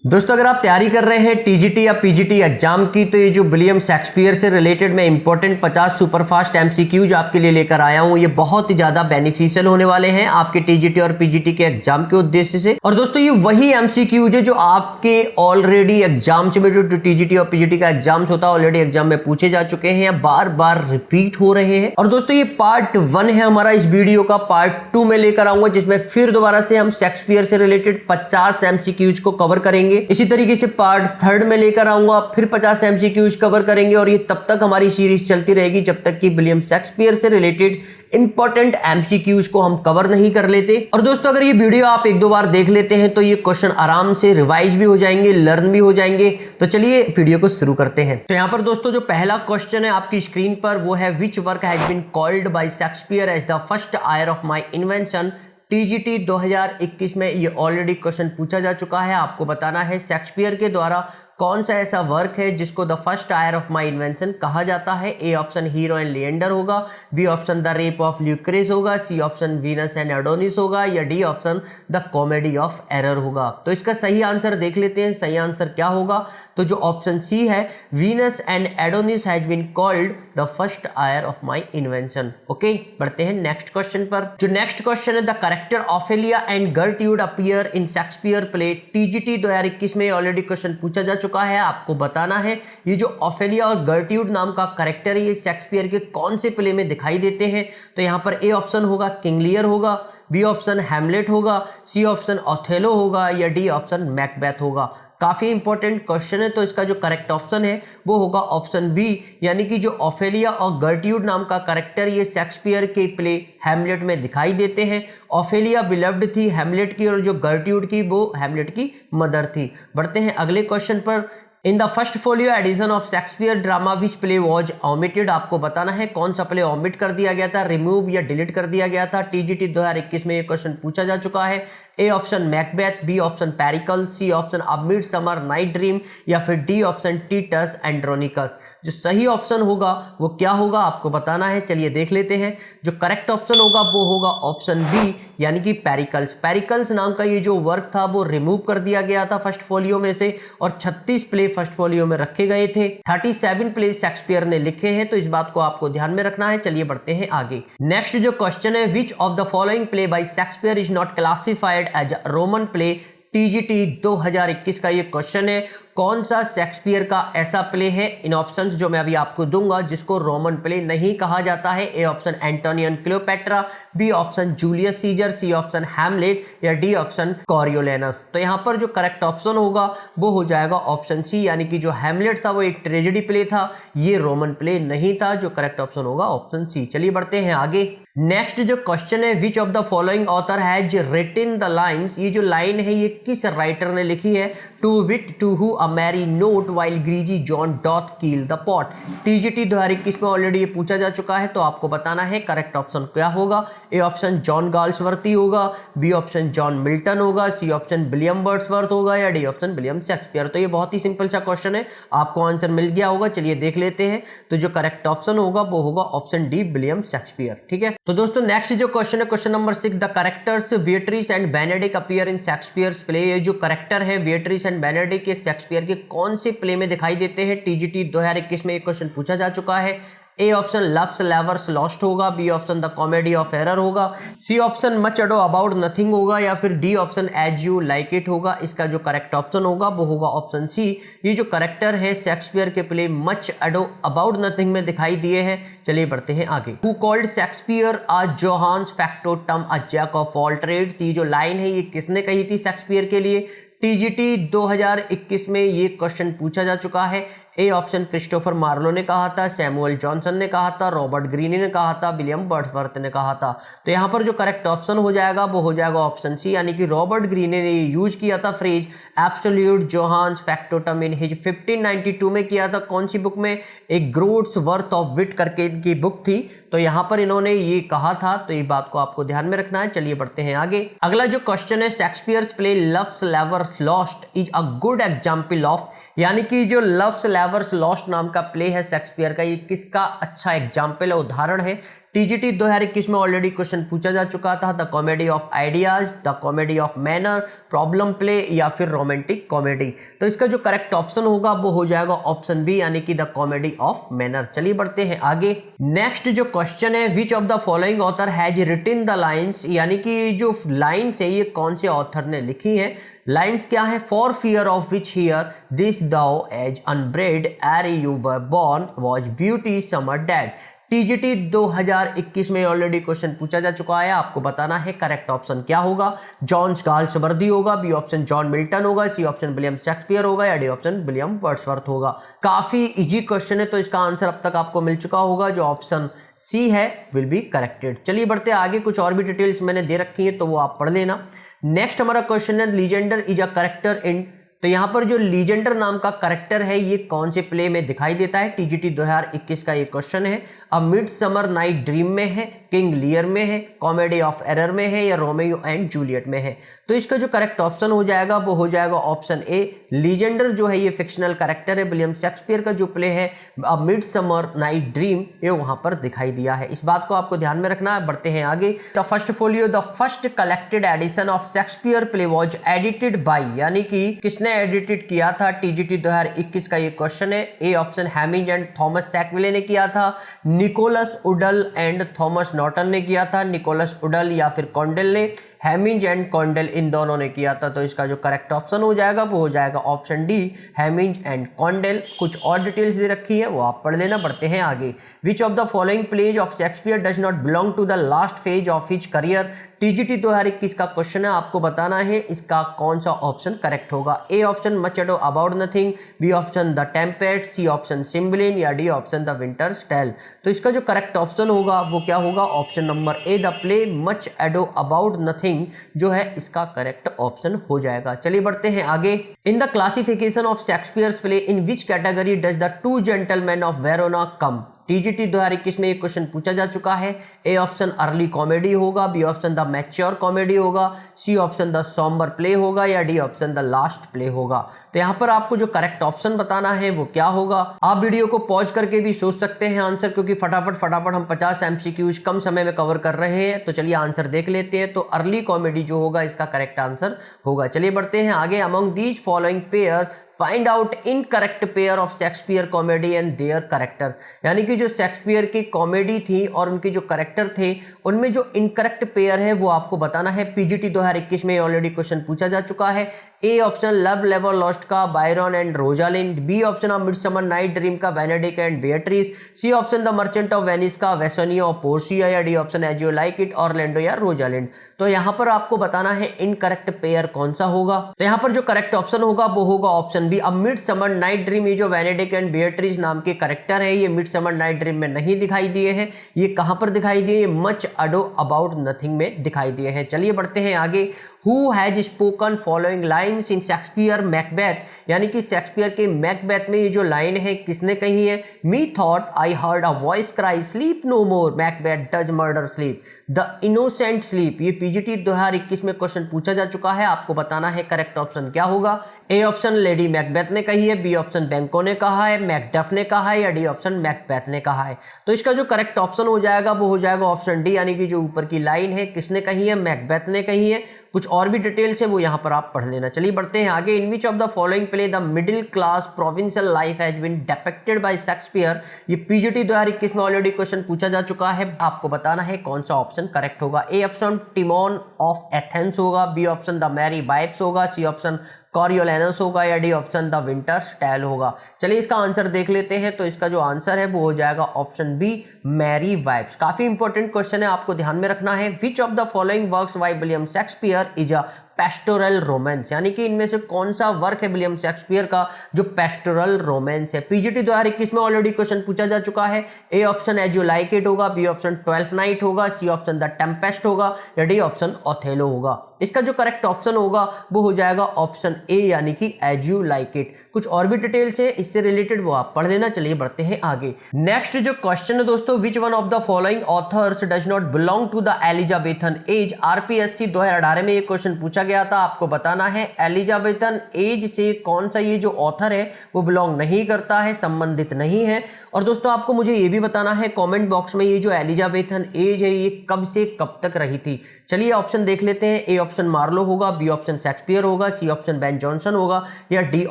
दोस्तों अगर आप तैयारी कर रहे हैं टीजीटी या पीजीटी एग्जाम की तो ये जो विलियम शेक्सपियर से रिलेटेड मैं इंपॉर्टेंट 50 सुपरफास्ट एमसीक्यूज आपके लिए लेकर आया हूं, ये बहुत ही ज्यादा बेनिफिशियल होने वाले हैं आपके टीजीटी और पीजीटी के एग्जाम के उद्देश्य से। और दोस्तों ये वही एमसीक्यूज है जो आपके ऑलरेडी एग्जाम्स में जो टीजीटी और पीजीटी का एग्जाम्स होता है ऑलरेडी एग्जाम में पूछे जा चुके हैं या बार बार रिपीट हो रहे हैं। और दोस्तों ये पार्ट 1 है हमारा इस वीडियो का। पार्ट 2 में लेकर आऊंगा जिसमें फिर दोबारा से हम शेक्सपियर से रिलेटेड 50 एमसीक्यूज को कवर करेंगे। इसी तरीके से पार्ट 3 में लेकर आऊंगा, फिर 50 एमसीक्यूज कवर करेंगे और ये तब तक हमारी सीरीज चलती रहेगी जब तक कि विलियम शेक्सपियर से रिलेटेड इंपॉर्टेंट एमसीक्यूज को हम कवर नहीं कर लेते। और दोस्तों अगर ये वीडियो आप 1-2 बार देख लेते हैं तो ये क्वेश्चन आराम से रिवाइज भी हो जाएंगे, लर्न भी हो जाएंगे। तो चलिए वीडियो को शुरू करते हैं। तो यहाँ पर दोस्तों जो पहला क्वेश्चन है आपकी स्क्रीन पर वो है, which work has been called by Shakespeare as the first heir of my invention. TGT 2021 में ये ऑलरेडी क्वेश्चन पूछा जा चुका है। आपको बताना है शेक्सपियर के द्वारा कौन सा ऐसा वर्क है जिसको the first heir of my invention कहा जाता है। A option Hero and Leander होगा, B option the rape of Lucrece होगा, C option Venus and Adonis होगा या D option the comedy of error होगा। तो इसका सही आंसर देख लेते हैं। सही आंसर क्या होगा? तो जो ऑप्शन सी है, Venus and Adonis has been called the first heir of my invention. Okay, बढ़ते हैं नेक्स्ट क्वेश्चन पर। जो नेक्स्ट क्वेश्चन है, द कैरेक्टर ऑफेलिया एंड गर्ट्यूड appear in Shakespeare play. TGT 2021 में ऑलरेडी क्वेश्चन पूछा जा चुका है। आपको बताना है ये जो ऑफेलिया और गर्ट्यूड नाम का कैरेक्टर है ये शेक्सपियर के कौन से प्ले में दिखाई देते हैं। तो यहाँ पर ए ऑप्शन होगा किंग लियर होगा, बी ऑप्शन हैमलेट होगा, सी ऑप्शन ओथेलो होगा या डी ऑप्शन मैकबेथ होगा। काफी इंपॉर्टेंट क्वेश्चन है। तो इसका जो करेक्ट ऑप्शन है वो होगा ऑप्शन बी, यानी कि जो ऑफेलिया और गर्ट्यूड नाम का कैरेक्टर ये शेक्सपियर के प्ले हैमलेट में दिखाई देते हैं। ऑफेलिया बिलव्ड थी हैमलेट की और जो गर्ट्यूड की वो हैमलेट की मदर थी। बढ़ते हैं अगले क्वेश्चन पर। In the first folio edition of Shakespeare drama which play was omitted. आपको बताना है कौन सा प्ले ओमिट कर दिया गया था, रिमूव या डिलीट कर दिया गया था। टीजीटी 2021 में ये क्वेश्चन पूछा जा चुका है। A option Macbeth, B option Pericles, C option a midsummer night Dream या फिर डी ऑप्शन टीटस एंड्रोनिकस। जो सही ऑप्शन होगा वो क्या होगा आपको बताना है। चलिए देख लेते हैं। जो करेक्ट ऑप्शन होगा वो होगा ऑप्शन बी, यानी कि पेरिकल्स। पेरिकल्स नाम का ये जो वर्क था वो रिमूव कर दिया गया था फर्स्ट फोलियो में से और 36 प्ले फर्स्ट फोलियो में रखे गए थे। 37 प्ले शेक्सपियर ने लिखे हैं, तो इस बात को आपको ध्यान में रखना है। चलिए बढ़ते हैं आगे। नेक्स्ट जो क्वेश्चन है, which of the following play by Shakespeare is not classified as Roman play. TGT 2021 का ये क्वेश्चन है, कौन सा शेक्सपियर का ऐसा प्ले है इन ऑप्शंस जो मैं अभी आपको दूंगा जिसको रोमन प्ले नहीं कहा जाता है। A option Antony and Cleopatra, B option Julius Caesar, C option Hamlet या डी ऑप्शन कॉरियोलेनस। तो यहाँ पर जो करेक्ट ऑप्शन होगा वो हो जाएगा ऑप्शन सी, यानी कि जो हैमलेट था वो एक ट्रेजेडी प्ले था, ये रोमन प्ले नहीं था। जो करेक्ट ऑप्शन होगा ऑप्शन सी। चलिए बढ़ते हैं आगे। नेक्स्ट जो क्वेश्चन है, which of the following author has written the lines. ये जो लाइन है ये किस राइटर ने लिखी है। To whit to who a merry note while greasy Joan doth keel the pot. TGT 2021 में ऑलरेडी ये पूछा जा चुका है, तो आपको बताना है करेक्ट ऑप्शन क्या होगा। ए ऑप्शन जॉन गाल्सवर्थी होगा, बी ऑप्शन जॉन मिल्टन होगा, सी ऑप्शन विलियम वर्ड्सवर्थ होगा या डी ऑप्शन विलियम शेक्सपियर। तो ये बहुत ही सिंपल सा क्वेश्चन है, आपको आंसर मिल गया होगा। चलिए देख लेते हैं। तो जो करेक्ट ऑप्शन होगा वो होगा ऑप्शन डी, विलियम शेक्सपियर। ठीक है। तो दोस्तों नेक्स्ट जो क्वेश्चन है, question number 6, the characters Beatrice and Benedick appear in Shakespeare's play. ये जो कैरेक्टर है बेट्रिस एंड बेनेडिक्ट ये शेक्सपियर के कौन से प्ले में दिखाई देते हैं। टीजीटी 2021 में एक क्वेश्चन पूछा जा चुका है। A option love's labour's lost होगा, B option the comedy of error होगा, C option much अडो about nothing होगा या फिर D option as you like it होगा। इसका जो करेक्ट ऑप्शन होगा वो होगा ऑप्शन सी। ये जो करेक्टर है शेक्सपियर के प्ले मच अडो अबाउट नथिंग में दिखाई दिए हैं। चलिए बढ़ते हैं आगे। Who called Shakespeare a Johannes factotum a jack of all trades. ये जो लाइन है ये किसने कही थी शेक्सपियर के लिए। टीजीटी 2021 में ये क्वेश्चन पूछा जा चुका है। ए ऑप्शन क्रिस्टोफर मार्लो ने कहा था, सैमुअल जॉनसन ने कहा था, रॉबर्ट ग्रीनी ने कहा था, विलियम वर्ड्सवर्थ ने कहा था। तो यहाँ पर जो करेक्ट ऑप्शन हो जाएगा वो हो जाएगा ऑप्शन सी, यानी कि रॉबर्ट ग्रीनी ने यूज किया था phrase absolute Johannes फैक्टोटम in his 1592 में किया था। कौन सी बुक में? एक ग्रोड्स वर्थ ऑफ विट करके इनकी बुक थी, तो यहाँ पर इन्होंने ये कहा था। तो ये बात को आपको ध्यान में रखना है। चलिए बढ़ते हैं आगे। अगला जो क्वेश्चन है, Shakespeare's play loves labour's lost is a good example of. यानी कि जो लव्स लवर्स लॉस्ट नाम का प्ले है शेक्सपियर का, ये किसका अच्छा एग्जाम्पल है, उदाहरण है। टीजीटी 2021 में ऑलरेडी क्वेश्चन पूछा जा चुका था, the comedy of ideas, the comedy of manner, problem play या फिर रोमांटिक कॉमेडी। तो इसका जो करेक्ट ऑप्शन होगा वो हो जाएगा ऑप्शन बी यानी कि द कॉमेडी ऑफ मैनर। चलिए बढ़ते हैं आगे। नेक्स्ट जो क्वेश्चन है, which of the following author has written the lines, यानी कि जो लाइन्स है ये कौन से ऑथर ने लिखी है। लाइन्स क्या है, for fear of which hear this thou age unbred ere you were born was beauty summer dead. TGT 2021 में ऑलरेडी क्वेश्चन पूछा जा चुका है, आपको बताना है करेक्ट ऑप्शन क्या होगा। जॉन चार्ल्स वर्दी होगा, बी ऑप्शन जॉन मिल्टन होगा, सी ऑप्शन विलियम शेक्सपियर होगा या डी ऑप्शन विलियम वर्ड्सवर्थ होगा। काफी इजी क्वेश्चन है तो इसका आंसर अब तक आपको मिल चुका होगा, जो ऑप्शन सी है विल बी करेक्टेड। चलिए बढ़ते आगे, कुछ और भी डिटेल्स मैंने दे रखी है तो वो आप पढ़ लेना। नेक्स्ट हमारा क्वेश्चन है, Legender is a character in, तो यहां पर जो लीजेंडर नाम का करेक्टर है ये कौन से प्ले में दिखाई देता है। टीजीटी 2021 का ये क्वेश्चन है। अ मिडसमर नाइट ड्रीम में है, किंग लियर में है, कॉमेडी ऑफ एरर में है या रोमियो एंड जूलियट में है। तो इसका जो करेक्ट ऑप्शन हो जाएगा वो हो जाएगा ऑप्शन ए। लीजेंडर जो है ये फिक्शनल करेक्टर है, विलियम शेक्सपियर का जो प्ले है अ मिडसमर नाइट ड्रीम ये वहां पर दिखाई दिया है। इस बात को आपको ध्यान में रखना है। बढ़ते हैं आगे। The first folio, the first collected edition of Shakespeare play was edited by, यानी कि किसने एडिटेड किया था। टीजीटी 2021 का ये क्वेश्चन है। ए ऑप्शन हैमिंज एंड थॉमस सैकविले ने किया था, Nicholas Udal and Thomas Norton ने किया था, निकोलस उडल या फिर कॉन्डेल ने, हैमिंज एंड कॉन्डेल इन दोनों ने किया था। तो इसका जो करेक्ट ऑप्शन हो जाएगा वो हो जाएगा ऑप्शन डी, हैमिंज एंड कॉन्डेल। कुछ और डिटेल्स दे रखी है वो आप पढ़ लेना। बढ़ते हैं आगे। Which of the following plays of Shakespeare does not belong to the last phase of his career. TGT 2021 का क्वेश्चन है, आपको बताना है इसका कौन सा ऑप्शन करेक्ट होगा। A option much ado about nothing, B option the Tempest, C option Cymbeline या D option the winter's tale. तो इसका जो करेक्ट ऑप्शन होगा वो क्या होगा, option number A, the play much ado about nothing जो है इसका करेक्ट ऑप्शन हो जाएगा। चलिए बढ़ते हैं आगे। In the classification of Shakespeare's play in which category does the two gentleman of Verona come. TGT 2021 में एक क्वेश्चन पूछा जा चुका है। ए ऑप्शन अर्ली कॉमेडी होगा, B option the mature comedy होगा, C option the sombre play होगा या D option the last play होगा। तो यहां पर आपको जो करेक्ट ऑप्शन बताना है वो क्या होगा। आप वीडियो को पॉज करके भी सोच सकते हैं आंसर, क्योंकि फटाफट हम 50 एमसीक्यूज कम समय में कवर कर रहे हैं। तो चलिए आंसर देख लेते हैं। तो अर्ली कॉमेडी जो होगा इसका करेक्ट आंसर होगा। चलिए बढ़ते हैं आगे। Among these following pair find out incorrect pair of Shakespeare comedy and their character, यानी कि जो शेक्सपियर की कॉमेडी थी और उनके जो करेक्टर थे उनमें जो इनकरेक्ट पेयर है वो आपको बताना है। पीजीटी 2021 में ऑलरेडी क्वेश्चन पूछा जा चुका है। ए ऑप्शन लव लेवर लॉस्ट का Byron and Rosalind, B option of midsummer night dream का Benedick and Beatrice, C option the merchant of Venice का वेसोनिया और पोर्शिया या D option as you like it Orlando या Rosalind. तो यहां पर आपको बताना है इनकरेक्ट पेयर कौन सा होगा। तो यहां पर जो करेक्ट ऑप्शन होगा वो होगा ऑप्शन बी, अब मिडसमर नाइट ड्रीम। ये जो बेनेडिक्ट एंड बेatrice नाम के करेक्टर है ये मिडसमर नाइट ड्रीम में नहीं दिखाई दिए हैं। ये कहां पर दिखाई दिए, मच अडो अबाउट नथिंग में दिखाई दिए हैं। चलिए बढ़ते हैं आगे। Who has spoken following lines in Shakespeare Macbeth, यानी कि शेक्सपियर के मैकबेथ में ये जो लाइन है किसने कही है। Me thought I heard a voice cry sleep no more, Macbeth does murder sleep, the innocent sleep। ये पीजीटी 2021 में क्वेश्चन पूछा जा चुका है, आपको बताना है करेक्ट ऑप्शन क्या होगा। ए ऑप्शन लेडी मैकबेथ ने कही है, बी ऑप्शन बैंको ने कहा है, मैकडफ ने कहा है या डी ऑप्शन मैकबेथ ने कहा है। तो इसका जो करेक्ट ऑप्शन हो जाएगा वो हो जाएगा ऑप्शन डी, यानी कि जो ऊपर की लाइन है किसने कही है, मैकबेथ ने कही है। कुछ और भी डिटेल्स है वो यहां पर आप पढ़ लेना। चलिए बढ़ते हैं आगे। In which of the following play the middle class provincial life has been depicted by Shakespeare. ये पीजीटी 2021 में ऑलरेडी क्वेश्चन पूछा जा चुका है, आपको बताना है कौन सा ऑप्शन करेक्ट होगा। A option Timon of Athens होगा, B option the merry wives होगा, सी ऑप्शन कॉरियोलैनस होगा या D option the winter's tale होगा। चलिए इसका आंसर देख लेते हैं। तो इसका जो आंसर है वो हो जाएगा ऑप्शन बी, मैरी वाइफ्स। काफी इंपॉर्टेंट क्वेश्चन है, आपको ध्यान में रखना है। Which of the following works by William Shakespeare is a pastoral romance, यानी कि इनमें से कौन सा वर्क है विलियम शेक्सपियर का जो पेस्टोरल रोमांस है। पीजीटी 2021 में ऑलरेडी क्वेश्चन पूछा जा चुका है। A option as you like it होगा, बी ऑप्शन ट्वेल्थ नाइट होगा, सी ऑप्शन द टेम्पेस्ट होगा या डी ऑप्शन ओथेलो होगा। इसका जो करेक्ट ऑप्शन होगा वो हो जाएगा ऑप्शन ए, यानी कि एज यू लाइक इट। कुछ और भी डिटेल्स है इससे रिलेटेड वो आप पढ़ लेना। चलिए बढ़ते हैं आगे। नेक्स्ट जो क्वेश्चन है दोस्तों, which one of the following authors does not belong to the Elizabethan age. RPSC 2018 में ये क्वेश्चन पूछा पूछा गया था। आपको बताना है एलिजाबेथन एज से कौन सा ये जो ऑथर है वो बिलोंग नहीं करता है, संबंधित नहीं है। और दोस्तों आपको मुझे ये भी बताना है कमेंट बॉक्स में ये जो एलिजाबेथन एज है ये कब से कब तक रही थी। चलिए ऑप्शन देख लेते हैं। ए ऑप्शन मार्लो होगा, बी ऑप्शन शेक्सपियर होगा, सी ऑप्शन बेन जॉनसन होगा या डी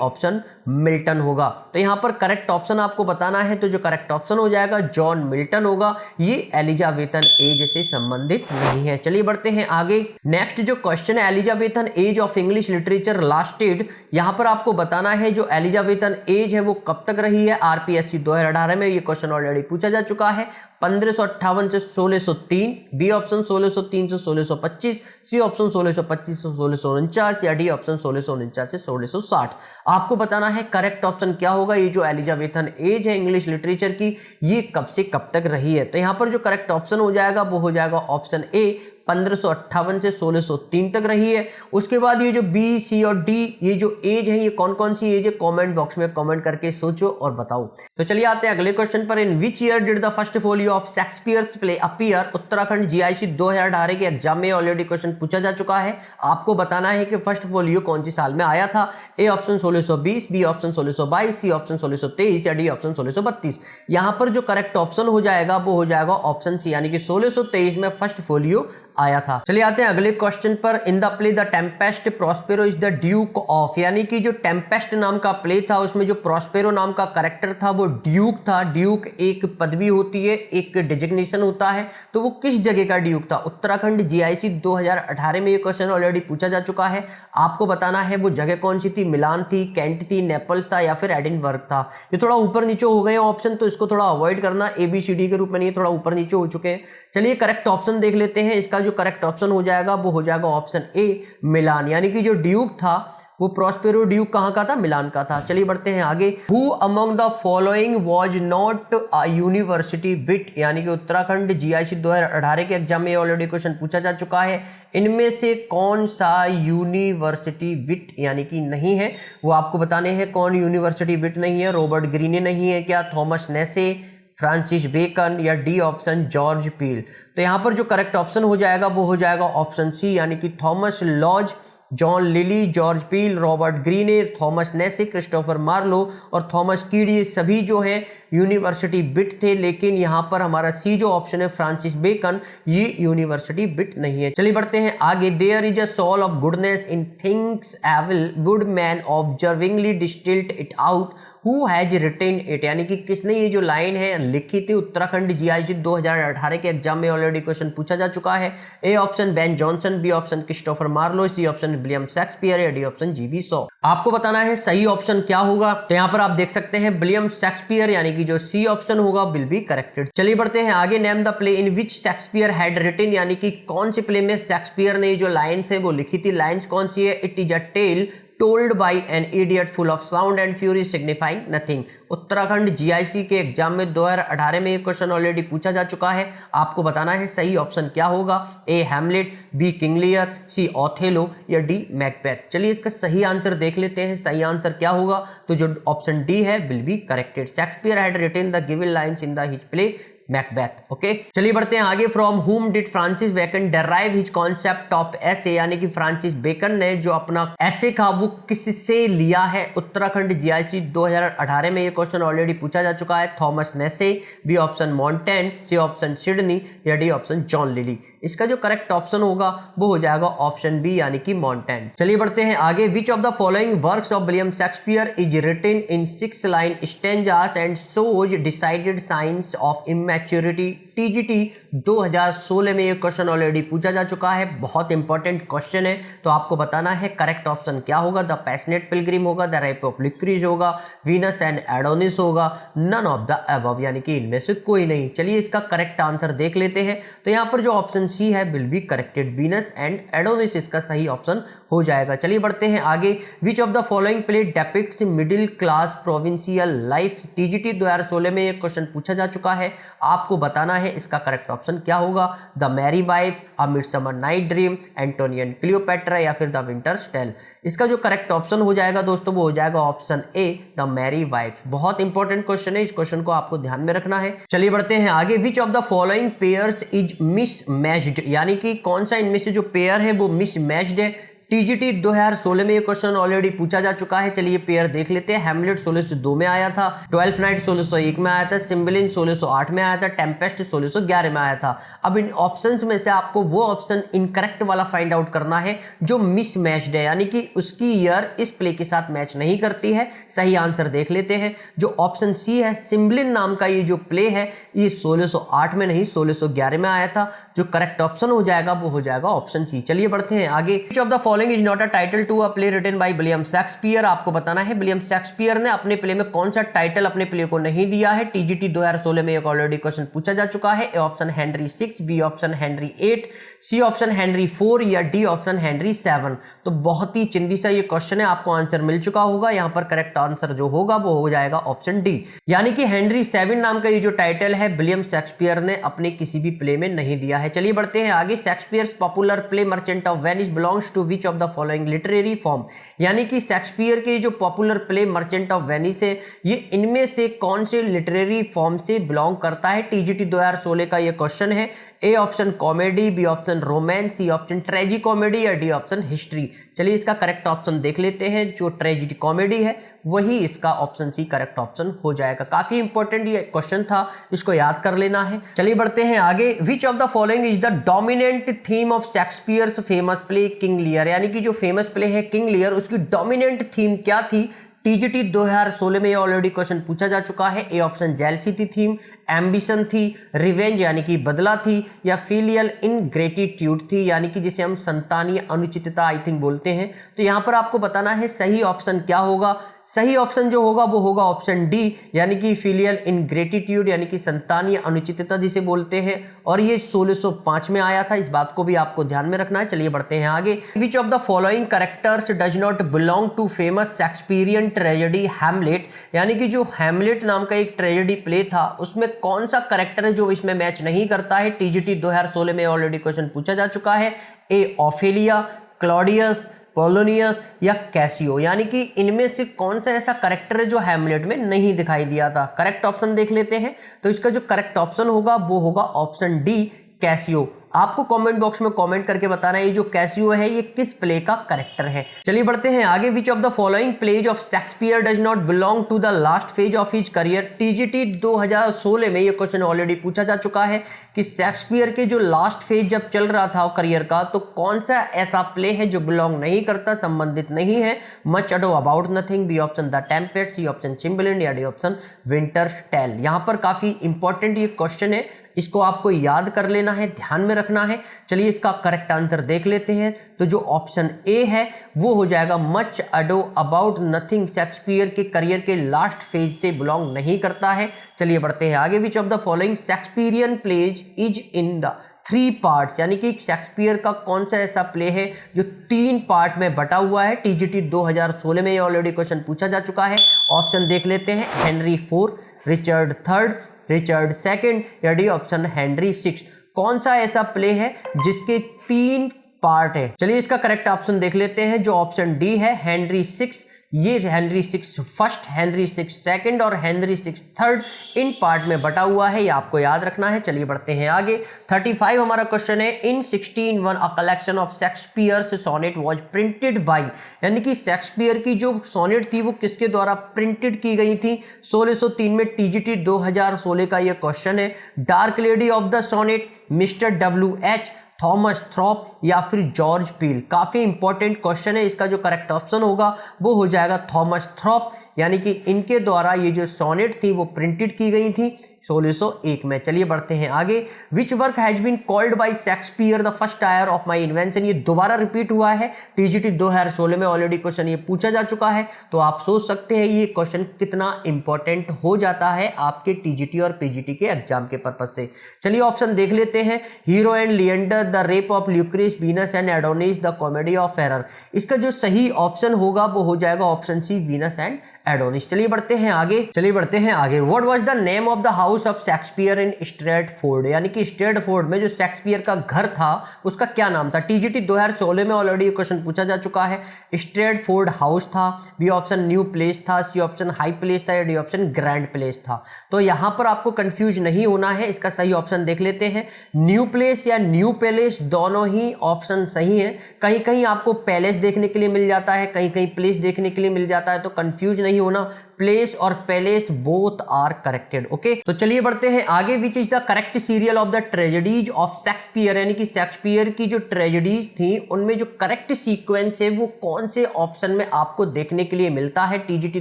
ऑप्शन मिल्टन होगा। तो यहां पर करेक्ट ऑप्शन आपको बताना है, तो जो करेक्ट ऑप्शन हो जाएगा जॉन मिल्टन होगा। ये एलिजाबेथन एज से संबंधित नहीं है। चलिए बढ़ते हैं आगे। नेक्स्ट जो क्वेश्चन है, Elizabethan age of English literature lasted, यहां पर आपको बताना है जो एलिजाबेथन एज है वो कब तक रही है। आरपीएससी 2018 में ये क्वेश्चन ऑलरेडी पूछा जा चुका है। 1558 से 1603, बी ऑप्शन 1603 से 1625, सी ऑप्शन 1625 से 1649 या डी ऑप्शन 1649 से 1660। आपको बताना है करेक्ट ऑप्शन क्या होगा। ये जो एलिजाबेथन एज है इंग्लिश लिटरेचर की ये कब से कब तक रही है। तो यहां पर जो करेक्ट ऑप्शन हो जाएगा वो हो जाएगा ऑप्शन ए 1558 से 1603 तक रही है। उसके बाद ये जो बी, सी और डी ये जो एज है ये कौन कौन सी एज है, कमेंट बॉक्स में कमेंट करके सोचो और बताओ। तो चलिए आते हैं अगले क्वेश्चन पर। In which year did the first folio of Shakespeare's play appear. Uttarakhand GIC 2018 के एग्जाम में ऑलरेडी क्वेश्चन पूछा जा चुका है। आपको बताना है कि फर्स्ट फोलियो कौन सी साल में आया था। A option 1620, B option 1622, C option 1623 या डी ऑप्शन 1632। यहां पर जो करेक्ट ऑप्शन हो जाएगा वो हो जाएगा ऑप्शन सी, यानी कि 1623 में फर्स्ट फोलियो आया था। चलिए आते हैं अगले क्वेश्चन पर। In the play the Tempest Prospero is the Duke of, यानी कि जो टेम्पेस्ट नाम का प्ले था उसमें जो प्रॉस्पेरो नाम का कैरेक्टर था वो ड्यूक था। ड्यूक एक पदवी होती है, एक डिजिग्नेशन होता है, तो वो किस जगह का ड्यूक था। उत्तराखंड जीआईसी 2018 में ये क्वेश्चन ऑलरेडी पूछा जा चुका है। आपको बताना है वो जगह कौन सी थी, मिलान थी, कैंट थी, नेपल्स था या फिर एडिनबर्ग था। ये थोड़ा ऊपर नीचे हो गए ऑप्शन, तो इसको थोड़ा अवॉइड करना, एबीसीडी के रूप में नहीं, थोड़ा ऊपर नीचे हो चुके हैं। चलिए करेक्ट ऑप्शन देख लेते हैं। इसका जो करेक्ट ऑप्शन हो जाएगा वो हो जाएगा ऑप्शन ए मिलान, यानी कि जो ड्यूक था वो प्रॉस्पेरो ड्यूक कहां का था, मिलान का था। चलिए बढ़ते हैं आगे। Who among the following was not a university bit, यानी कि उत्तराखंड जीआईसी 2018 के एग्जाम में ऑलरेडी क्वेश्चन पूछा जा चुका है। इनमें से कौन सा यूनिवर्सिटी बिट यानी कि नहीं है, वो आपको बताने हैं। कौन यूनिवर्सिटी बिट नहीं है, रॉबर्ट ग्रीने नहीं है क्या, थॉमस नेसे, फ्रांसिस बेकन या डी ऑप्शन जॉर्ज पील। तो यहां पर जो करेक्ट ऑप्शन हो जाएगा वो हो जाएगा ऑप्शन सी, यानी कि Thomas Lodge, John Lyly, George Peele, Robert Greene, Thomas Nashe, Christopher Marlowe और थॉमस कीड, ये सभी जो है यूनिवर्सिटी बिट थे। लेकिन यहां पर हमारा सी जो ऑप्शन है फ्रांसिस बेकन, ये यूनिवर्सिटी बिट नहीं है। चलिए बढ़ते हैं आगे। There is a soul of goodness in things evil, good man observingly distilled it out, who has written it, यानी कि किसने ये जो लाइन है लिखी थी। उत्तराखंड जीआईसी 2018 के एग्जाम में ऑलरेडी क्वेश्चन पूछा जा चुका है। A option Ben Jonson, B option Christopher Marlowe, C option William Shakespeare या डी ऑप्शन जीबी शॉ। आपको बताना है सही ऑप्शन क्या होगा। तो यहां पर आप देख सकते हैं विलियम शेक्सपियर, यानी कि जो सी ऑप्शन होगा विल बी करेक्टेड। चलिए बढ़ते हैं आगे। Name the play in which Shakespeare had written, यानी कि कौन सी प्ले में शेक्सपियर ने जो लाइन्स है वो लिखी थी। लाइन्स कौन सी है, it is a tale told by an idiot full of sound and fury signifying nothing। Uttarakhand GIC के एग्जाम में 2018 में ये क्वेश्चन ऑलरेडी पूछा जा चुका है। आपको बताना है सही ऑप्शन क्या होगा। A Hamlet, B King Lear, C Othello या डी मैकबेथ। चलिए इसका सही आंसर देख लेते हैं। सही आंसर क्या होगा, तो जो ऑप्शन डी है will be corrected. Shakespeare had written the given lines in the his play Macbeth. Okay चलिए बढ़ते हैं आगे। From whom did Francis Bacon derive his concept of essay, यानी कि फ्रांसिस बेकन ने जो अपना एसे का वो किससे लिया है। उत्तराखंड जीआईसी 2018 में ये क्वेश्चन ऑलरेडी पूछा जा चुका है। Thomas Nashe, B option Montaigne, C option Sidney या डी ऑप्शन जॉन लिली। इसका जो करेक्ट ऑप्शन होगा वो हो जाएगा ऑप्शन बी, यानी कि मॉन्टेन। चलिए बढ़ते हैं आगे। Which of the following works of William Shakespeare is written in 6 line stanzas and shows decided science of immaturity. TGT 2016 में ये क्वेश्चन ऑलरेडी पूछा जा चुका है। बहुत इंपॉर्टेंट क्वेश्चन है, तो आपको बताना है करेक्ट ऑप्शन क्या होगा। द पैशनेट पिलग्रिम होगा, द राइप ऑफ लिक्रिज होगा, वीनस एंड एडोनिस होगा, नन ऑफ द अबव, यानी कि इनमें से कोई नहीं। चलिए इसका करेक्ट आंसर देख लेते हैं। तो यहाँ पर जो ऑप्शन सी है will be corrected, Venus and Adonis इसका सही ऑप्शन हो जाएगा। चलिए बढ़ते हैं आगे। Which of the following play depicts middle class provincial life. TGT 2016 में ये क्वेश्चन पूछा जा चुका है। आपको बताना है इसका करेक्ट ऑप्शन क्या होगा। The Mary wife, a midsummer night dream, Antony and Cleopatra या फिर द विंटर्स टेल। इसका जो करेक्ट ऑप्शन हो जाएगा दोस्तों वो हो जाएगा option A, the Mary Wife. बहुत इंपॉर्टेंट क्वेश्चन है, इस क्वेश्चन को आपको ध्यान में रखना है। चलिए बढ़ते हैं आगे। Which of the following pairs is mismatched, यानी कि कौन सा इनमें से जो पेयर है वो मिसमैच्ड है। टीजीटी 2016 में ये क्वेश्चन ऑलरेडी पूछा जा चुका है। चलिए पेयर देख लेते हैं। हैमलेट 1602 में आया था, 12th नाइट 1601 में आया था, सिम्बलिन 1608 में आया था, टेम्पेस्ट 1611 में आया था। अब इन ऑप्शंस में से आपको वो ऑप्शन इनकरेक्ट वाला फाइंड आउट करना है जो मिसमैच्ड है, यानी कि उसकी ईयर इस प्ले के साथ मैच नहीं करती है। सही आंसर देख लेते हैं। जो ऑप्शन सी है, सिम्बलिन नाम का ये जो प्ले है ये 1608 में नहीं 1611 में आया था। जो करेक्ट ऑप्शन हो जाएगा वो हो जाएगा ऑप्शन सी। चलिए बढ़ते हैं आगे। Which of the following is not a title to a play written by William Shakespeare. आपको बताना है विलियम शेक्सपियर ने अपने प्ले में कौन सा टाइटल अपने प्ले को नहीं दिया है। टीजीटी 2016 में एक ऑलरेडी क्वेश्चन पूछा जा चुका है। A option Henry 6, B option Henry 8, C option Henry 4 या डी ऑप्शन हेनरी 7। तो बहुत ही चिंदी सा ये क्वेश्चन है, आपको आंसर मिल चुका होगा। यहाँ पर करेक्ट आंसर जो होगा वो हो जाएगा ऑप्शन डी, यानी कि हेनरी 7 नाम का ये जो टाइटल है विलियम शेक्सपियर ने अपने किसी भी प्ले में नहीं दिया है। चलिए बढ़ते हैं आगे। Shakespeare's popular play Merchant of Venice belongs to which of the following literary form. यानी कि शेक्सपियर के जो popular play Merchant of Venice है ये इनमें से कौन से लिटरेरी फॉर्म से बिलोंग करता है। टीजीटी 2016 का ये क्वेश्चन है। A option comedy, B option romance, C option tragicomedy या डी ऑप्शन हिस्ट्री। चलिए इसका करेक्ट ऑप्शन देख लेते हैं। जो ट्रेजिडी कॉमेडी है वही इसका ऑप्शन सी करेक्ट ऑप्शन हो जाएगा। काफी इंपॉर्टेंट ये क्वेश्चन था, इसको याद कर लेना है। चलिए बढ़ते हैं आगे। Which of the following is the dominant theme of Shakespeare's famous play King Lear. यानी कि जो फेमस प्ले है किंग लियर उसकी डोमिनेंट थीम क्या थी। टीजीटी 2016 में ऑलरेडी क्वेश्चन पूछा जा चुका है। A option jealousy theme, ambition थी, रिवेंज यानी कि बदला थी, या फिलियल इनग्रेटिट्यूड थी, यानी कि जिसे हम संतानीय अनुचितता आई थिंक बोलते हैं। तो यहाँ पर आपको बताना है सही ऑप्शन क्या होगा। सही ऑप्शन जो होगा वो होगा ऑप्शन डी, यानी कि फिलियल इनग्रेटिट्यूड यानी कि संतानीय अनुचितता जिसे बोलते हैं। और ये 1605 में आया था, इस बात को भी आपको ध्यान में रखना है। चलिए बढ़ते हैं आगे। Which of the following characters does not belong to famous Shakespearean tragedy Hamlet. यानी कि जो हैमलेट नाम का एक ट्रेजेडी प्ले था उसमें कौन सा कैरेक्टर है जो इसमें मैच नहीं करता है। टीजीटी 2016 में ऑलरेडी क्वेश्चन पूछा जा चुका है। ए ऑफेलिया, क्लॉडियस, पोलोनियस या कैसियो। यानी कि इनमें से कौन सा ऐसा करेक्टर है जो हैमलेट में नहीं दिखाई दिया था। करेक्ट ऑप्शन देख लेते हैं। तो इसका जो करेक्ट ऑप्शन होगा वो होगा ऑप्शन डी, कैसियो। आपको कमेंट बॉक्स में कमेंट करके बताना है ये जो कैसियो है ये किस प्ले का करेक्टर है। चलिए बढ़ते हैं आगे। Which of the following plays of Shakespeare does not belong to the last phase of his career. TGT 2016 में ये क्वेश्चन ऑलरेडी पूछा जा चुका है कि शेक्सपियर के जो लास्ट फेज जब चल रहा था करियर का तो कौन सा ऐसा प्ले है जो बिलोंग नहीं करता, संबंधित नहीं है। Much अडो about nothing, B option the Tempest, C option Cymbeline या डी ऑप्शन विंटर्स टेल। यहाँ पर काफी इंपॉर्टेंट ये क्वेश्चन है, इसको आपको याद कर लेना है, ध्यान में रखना है। चलिए इसका करेक्ट आंसर देख लेते हैं। तो जो ऑप्शन ए है वो हो जाएगा मच अडो अबाउट नथिंग, शेक्सपियर के करियर के लास्ट फेज से बिलोंग नहीं करता है। चलिए बढ़ते हैं आगे। Which of the following Shakespearean plays is in the 3 parts. यानी कि शेक्सपियर का कौन सा ऐसा प्ले है जो 3 पार्ट में बटा हुआ है। टीजीटी 2016 में ऑलरेडी क्वेश्चन पूछा जा चुका है। ऑप्शन देख लेते हैं। हेनरी 4, रिचर्ड 3, रिचर्ड 2 या डी ऑप्शन हेनरी 6। कौन सा ऐसा प्ले है जिसके 3 पार्ट है। चलिए इसका करेक्ट ऑप्शन देख लेते हैं। जो ऑप्शन डी है हेनरी 6, ये हेनरी 6 फर्स्ट, हेनरी 6 सेकंड और हेनरी 6 थर्ड इन पार्ट में बटा हुआ है, ये आपको याद रखना है। चलिए बढ़ते हैं आगे। 35 हमारा क्वेश्चन है। In 1601 a collection of Shakespeare's sonnet was printed by. यानी कि शेक्सपियर की जो सोनेट थी वो किसके द्वारा प्रिंटेड की गई थी। 1603 में टीजीटी 2016 का ये क्वेश्चन है। Dark Lady of the Sonnet, Mister WH, Thomas Thorpe या फिर जॉर्ज पील। काफी इंपॉर्टेंट क्वेश्चन है। इसका जो करेक्ट ऑप्शन होगा वो हो जाएगा थॉमस थ्रॉप, यानी कि इनके द्वारा ये जो सोनेट थी वो प्रिंटेड की गई थी 1601 में। चलिए बढ़ते हैं आगे। Which work has been called by Shakespeare the first tyre of my invention. ये दोबारा रिपीट हुआ है। टीजीटी 2016 में ऑलरेडी क्वेश्चन ये पूछा जा चुका है। तो आप सोच सकते हैं ये क्वेश्चन कितना इंपॉर्टेंट हो जाता है आपके टीजीटी और पीजीटी के एग्जाम के पर्पज से। चलिए ऑप्शन देख लेते हैं। Hero and Leander, the rape of Lucrece, Venus and Adonis, the comedy of error. इसका जो सही ऑप्शन होगा वो हो जाएगा option C, Venus and Adonis. चलिए बढ़ते हैं आगे। What was the name of the house house of Shakespeare in Stratford, यानी कि स्ट्रेटफोर्ड में जो शेक्सपियर का घर था उसका क्या नाम था? टीजीटी 2016 में ऑलरेडी ये क्वेश्चन पूछा जा चुका है। स्ट्रेटफोर्ड हाउस था, बी ऑप्शन न्यू प्लेस था, सी ऑप्शन हाई प्लेस था या डी ऑप्शन ग्रैंड प्लेस था। तो यहां पर आपको कंफ्यूज नहीं होना है, इसका सही ऑप्शन देख लेते हैं। न्यू प्लेस या न्यू पैलेस दोनों ही ऑप्शन सही है। कहीं कहीं आपको पैलेस देखने के लिए मिल जाता है, कहीं कहीं प्लेस देखने के लिए मिल जाता है, तो कंफ्यूज नहीं होना, प्लेस और palace both are corrected. Okay, तो चलिए बढ़ते हैं आगे। Which is the correct serial of the tragedies of Shakespeare, यानी कि शेक्सपियर की जो ट्रेजेडीज थी उनमें जो करेक्ट सीक्वेंस है वो कौन से ऑप्शन में आपको देखने के लिए मिलता है? टीजीटी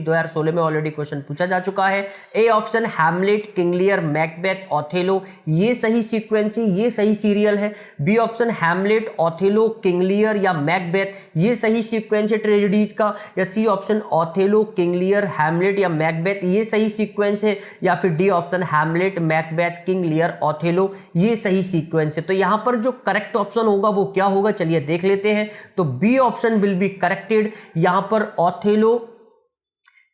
2016 में ऑलरेडी क्वेश्चन पूछा जा चुका है। A option Hamlet, King Lear, Macbeth, Othello, ये सही सीक्वेंस है, ये सही सीरियल है। B option Hamlet, Othello, King Lear या मैकबेथ, ये सही सीक्वेंस है ट्रेजेडीज का। या C option Othello, King Lear, Hamlet या मैकबेथ, ये सही सीक्वेंस है। या फिर D option Hamlet, Macbeth, King Lear, Othello, ये सही सीक्वेंस है। तो यहां पर जो करेक्ट ऑप्शन होगा वो क्या होगा, चलिए देख लेते हैं। तो B option will be corrected. यहां पर ओथेलो,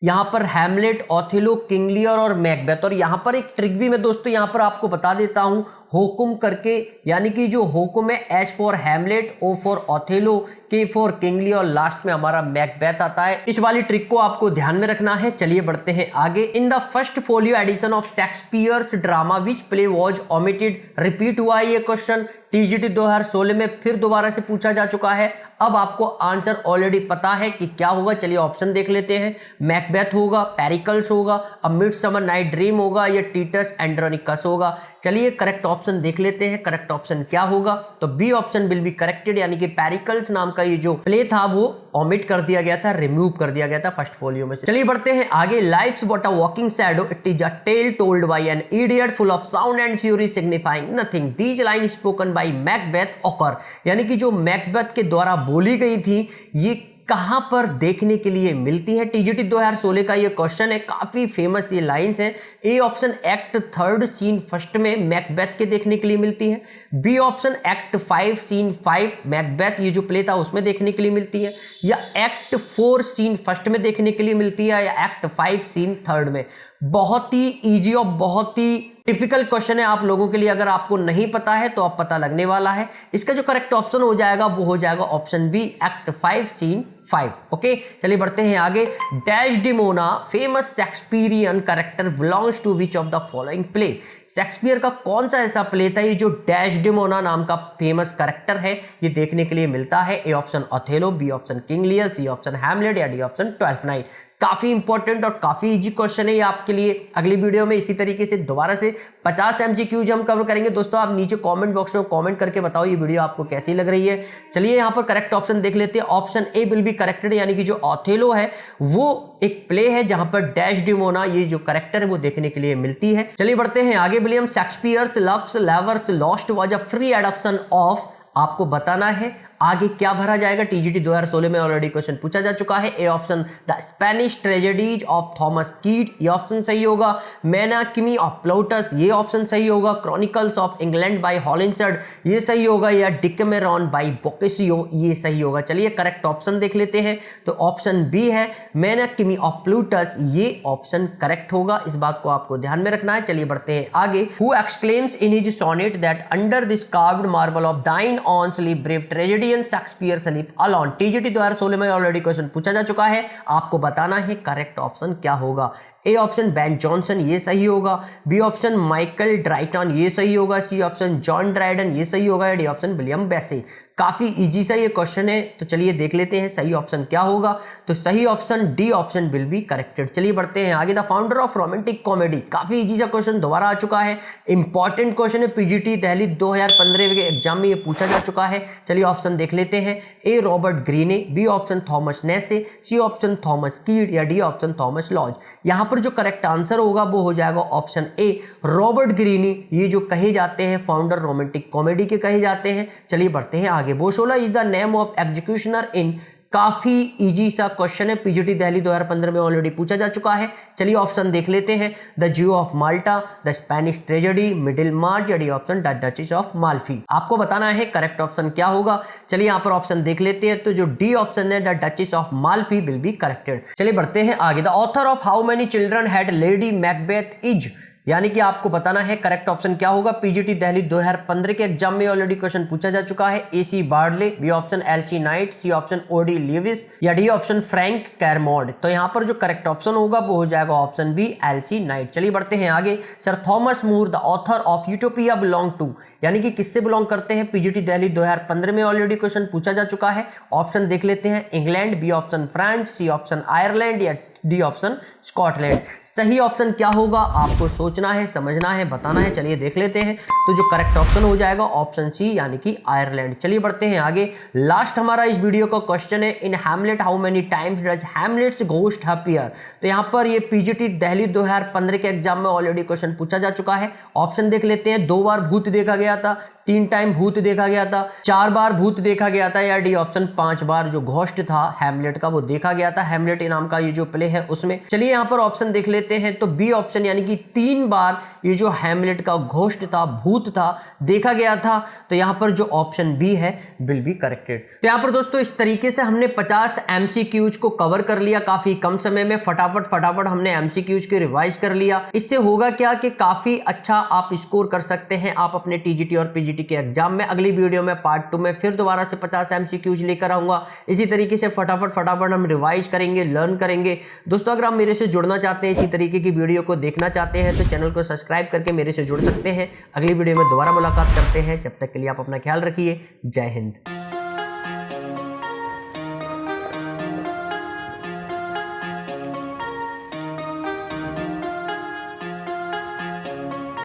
यहां पर हैमलेट, ओथेलो, किंग लियर और मैकबेथ। और यहां पर एक ट्रिक भी मैं दोस्तों यहां पर आपको बता देता हूं, होकुम करके, यानी कि जो होकुम है H for Hamlet, O for Othello, K for King Lear और लास्ट में हमारा मैकबेथ आता है। इस वाली ट्रिक को आपको ध्यान में रखना है। चलिए बढ़ते हैं आगे। In the first folio edition of Shakespeare's drama which play was omitted, repeat हुआ ये क्वेश्चन टीजीटी 2016 में फिर दोबारा से पूछा जा चुका है। अब आपको आंसर ऑलरेडी पता है कि क्या होगा, चलिए ऑप्शन देख लेते हैं। मैकबेथ होगा, पेरिकल्स होगा, अ मिडसमर नाइट ड्रीम होगा या टीटस एंड्रोनिकस होगा। चलिए करेक्ट ऑप्शन देख लेते हैं, करेक्ट ऑप्शन क्या होगा। तो B option will be corrected, यानी कि पेरिकल्स नाम का ये जो प्ले था वो ओमिट कर दिया गया था, रिमूव कर दिया गया था फर्स्ट फोलियो में से। चलिए बढ़ते हैं आगे। Life's but a walking shadow, it is a tale told by an idiot full of sound and fury signifying nothing, these line spoken by Macbeth occur, यानी कि जो मैकबेथ के द्वारा बोली गई थी ये कहां पर देखने के लिए मिलती है? टीजीटी 2016 का ये क्वेश्चन है, काफी फेमस ये लाइंस है। ए ऑप्शन एक्ट 3 सीन 1 में मैकबेथ के देखने के लिए मिलती है। B option act 5 scene 5 Macbeth ये जो प्ले था उसमें देखने के लिए मिलती है। या एक्ट 4 सीन 1 में देखने के लिए मिलती है, या एक्ट 5 सीन 3 में। बहुत ही इजी और बहुत ही टिपिकल क्वेश्चन है आप लोगों के लिए। अगर आपको नहीं पता है तो अब पता लगने वाला है। इसका जो करेक्ट ऑप्शन हो जाएगा वो हो जाएगा option B, act 5 scene 5। Okay, चलिए बढ़ते हैं आगे। Desdemona famous Shakespearean character belongs to which of the following play, Shakespeare का कौन सा ऐसा प्ले था ये जो डेस्डेमोना नाम का फेमस कैरेक्टर है ये देखने के लिए मिलता है? A option Othello, B option King Lear, C option Hamlet या डी ऑप्शन ट्वेल्थ नाइट। काफी इंपॉर्टेंट और काफी इजी क्वेश्चन है ये आपके लिए। अगली वीडियो में इसी तरीके से दोबारा से 50 एमसीक्यूज हम कवर करेंगे। दोस्तों आप नीचे कमेंट बॉक्स में कमेंट करके बताओ ये वीडियो आपको कैसी लग रही है। चलिए यहाँ पर करेक्ट ऑप्शन देख लेते हैं। Option A will be corrected, यानी कि जो ओथेलो है वो एक प्ले है जहां पर डेस्डेमोना ये जो करेक्टर है वो देखने के लिए मिलती है। चलिए बढ़ते हैं आगे। William Shakespeare's loves labour's lost was a free adoption of, आपको बताना है आगे क्या भरा जाएगा। टीजीटी 2016 में ऑलरेडी क्वेश्चन पूछा जा चुका है। A option the Spanish tragedies of Thomas कीट, ये ऑप्शन सही होगा। मेनाकिमी ऑफ प्लाउटस, ये ऑप्शन सही होगा। क्रॉनिकल्स ऑफ इंग्लैंड बाय हॉलिंसर्ड, ये सही होगा। या डिकमेरॉन बाय बोकेसियो, ये सही होगा। चलिए करेक्ट ऑप्शन देख लेते हैं। तो ऑप्शन बी है मेनाकिमी ऑफ प्लूटस, ये ऑप्शन करेक्ट होगा। इस बात को आपको ध्यान में रखना है। चलिए बढ़ते हैं आगे। Who exclaims in his sonnet that under this carved marble of thine own sleep brave tragedy Shakespeare sleep alone, TGT 2016 में ऑलरेडी क्वेश्चन पूछा जा चुका है। आपको बताना है करेक्ट ऑप्शन क्या होगा। ए ऑप्शन बेन जॉनसन, ये सही होगा। बी ऑप्शन माइकल ड्राइटन, ये सही होगा। सी ऑप्शन जॉन ड्राइडन, ये सही होगा। डी ऑप्शन विलियम बेसे। काफी इजी सा ये क्वेश्चन है, तो चलिए देख लेते हैं सही ऑप्शन क्या होगा। तो सही option D option will be corrected. चलिए बढ़ते हैं आगे। The founder of romantic comedy, काफी इजी सा क्वेश्चन दोबारा आ चुका है। इंपॉर्टेंट क्वेश्चन है, पीजीटी दिल्ली 2015 के एग्जाम में ये पूछा जा चुका है। चलिए ऑप्शन देख लेते हैं। ए Robert Greene, B option Thomas नेसे, C option Thomas कीड या डी ऑप्शन थॉमस लॉज। यहां पर जो करेक्ट आंसर होगा वो हो जाएगा ऑप्शन ए रॉबर्ट ग्रीनी, ये जो कहे जाते हैं फाउंडर रोमांटिक कॉमेडी के कहे जाते हैं। चलिए बढ़ते हैं आगे। Bosola is the name of executioner in, काफी इजी सा क्वेश्चन है, पीजीटी दिल्ली 2015 में ऑलरेडी पूछा जा चुका है। चलिए ऑप्शन देख लेते हैं। The Jew of Malta, the Spanish tragedy, middle march या D option the Duchess of Malfi. आपको बताना है करेक्ट ऑप्शन क्या होगा। चलिए यहाँ पर ऑप्शन देख लेते हैं। तो जो डी ऑप्शन है the Duchess of Malfi will be corrected. चलिए बढ़ते हैं आगे। The author of how many children had lady Macbeth is, यानी कि आपको बताना है करेक्ट ऑप्शन क्या होगा। पीजीटी दिल्ली 2015 के एग्जाम में ऑलरेडी क्वेश्चन पूछा जा चुका है। A C Bradley, B option L C Knight, C option O D Leavis या डी ऑप्शन फ्रैंक कैरमोड। तो यहाँ पर जो करेक्ट ऑप्शन होगा वो हो जाएगा ऑप्शन बी एलसी नाइट। चलिए बढ़ते हैं आगे। Sir Thomas More the author of Utopia belong to, यानी कि किससे बिलोंग करते हैं। पीजीटी दिल्ली 2015 में ऑलरेडी क्वेश्चन पूछा जा चुका है। ऑप्शन देख लेते हैं, England, B option France, C option Ireland या डी ऑप्शन स्कॉटलैंड। सही ऑप्शन क्या होगा आपको सोचना है, समझना है, बताना है। चलिए देख लेते हैं। तो जो करेक्ट ऑप्शन हो जाएगा ऑप्शन सी यानी कि आयरलैंड। चलिए बढ़ते हैं आगे। लास्ट हमारा इस वीडियो का क्वेश्चन है, in Hamlet how many times does Hamlet's ghost appear. तो यहाँ पर ये पीजीटी दिल्ली 2015 के एग्जाम में ऑलरेडी क्वेश्चन पूछा जा चुका है। ऑप्शन देख लेते हैं, 2 बार भूत देखा गया था, 3 टाइम भूत देखा गया था, 4 बार भूत देखा गया था या डी ऑप्शन 5 बार जो घोस्ट था हैमलेट का वो देखा गया था। हैमलेट नाम का ये जो प्ले है उसमें। चलिए यहाँ पर ऑप्शन देख लेते हैं। तो बी ऑप्शन यानी कि 3 बार ये जो हैमलेट का घोस्ट था, भूत था, देखा गया था। तो यहाँ पर जो ऑप्शन बी है विल बी करेक्टेड। तो यहाँ पर दोस्तों इस तरीके से हमने 50 एमसीक्यूज को कवर कर लिया काफी कम समय में। फटाफट हमने एमसीक्यूज को रिवाइज कर लिया। इससे होगा क्या कि काफी अच्छा आप स्कोर कर सकते हैं आप अपने टीजीटी और पीजीटी के एग्जाम में। अगली वीडियो में पार्ट 2 में फिर दोबारा से 50 एमसीक्यूज लेकर आऊंगा। इसी तरीके से फटाफट हम रिवाइज करेंगे, लर्न करेंगे। दोस्तों अगर आप मेरे से जुड़ना चाहते हैं, इसी तरीके की वीडियो को देखना चाहते हैं, तो चैनल को सब्सक्राइब करके मेरे से जुड़ सकते हैं। अगली वीडियो में दोबारा मुलाकात करते हैं। जब तक के लिए आप अपना ख्याल रखिए। जय हिंद।